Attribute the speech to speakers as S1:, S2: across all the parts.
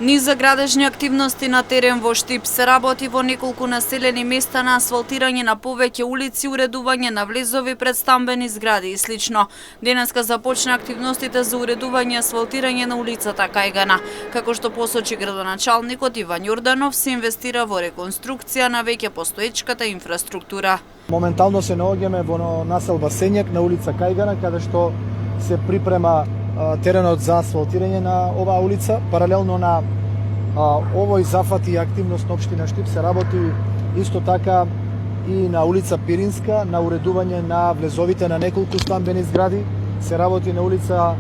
S1: Низ за градежни активности на терен во Штип се работи во неколку населени места на асфалтирање на повеќе улици, уредување на влезови пред стамбени згради и слично. Денеска започна активностите за уредување и асфалтирање на улицата Кајгана. Како што посочи градоначалникот Иван Јорданов, се инвестира во реконструкција на веќе постоечката инфраструктура.
S2: Моментално се наоѓаме во населба Сењак на улица Кајгана, каде што се припрема теренот за асфалтирање на оваа улица. Паралелно на овој зафат и активност на општина Штип се работи исто така и на улица Пиринска, на уредување на влезовите на неколку стамбени згради. Се работи на улица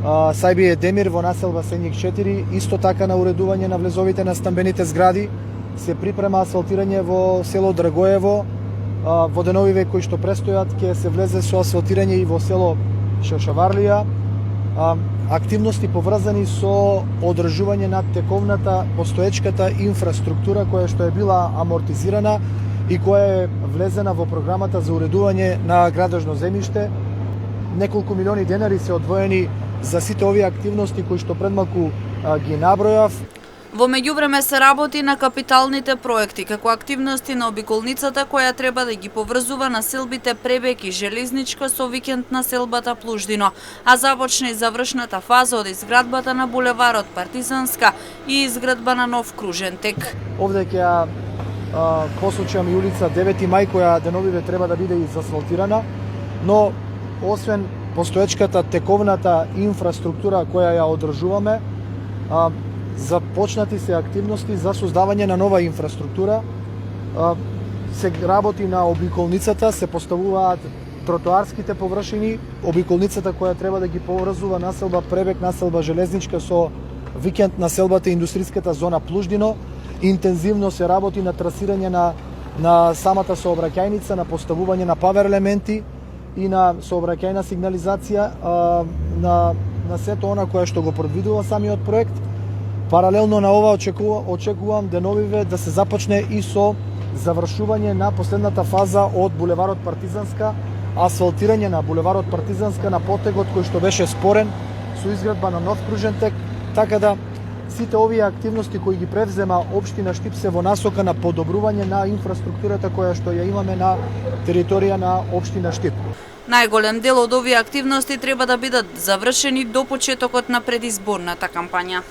S2: Сајбије Демир во населба Сењик 4, исто така на уредување на влезовите на стамбените згради. Се припрема асфалтирање во село Драгоево, во деновиве кои што престојат ќе се влезе со асфалтирање и во село Шошаварлија. Активности поврзани со одржување на тековната постоечката инфраструктура која што е била амортизирана и која е влезена во програмата за уредување на градежно земјиште. Неколку милиони денари се одвоени за сите овие активности кои што предмалку ги набројав.
S1: Во меѓувреме се работи на капиталните проекти, како активности на обиколницата која треба да ги поврзува населбите Пребек и Железничка со викенд населбата Плуждино, а започна и завршната фаза од изградбата на булеварот Партизанска и изградба на нов кружен тек.
S2: Овде ќе посочам и улица 9 мај која деновиве треба да биде и засфалтирана, но освен постоечката тековната инфраструктура која ја одржуваме, започнати се активности за создавање на нова инфраструктура. Се работи на обиколницата, се поставуваат тротоарските површини, обиколницата која треба да ги поврзува населба Пребек, населба Железничка со викенд населбата индустријската зона Плуждино. Интензивно се работи на трасирање на самата сообраќајница, на поставување на павер елементи и на сообраќајна сигнализација на сето она кое што го предвидува самиот проект. Паралелно на ова очекувам деновиве да се започне и со завршување на последната фаза од булеварот Партизанска, асфалтирање на булеварот Партизанска на потегот кој што беше спорен со изградба на нов кружен тек, така да сите овие активности кои ги превзема општина Штип се во насока на подобрување на инфраструктурата која што ја имаме на територија на општина Штип.
S1: Најголем дел од овие активности треба да бидат завршени до почетокот на предизборната кампања.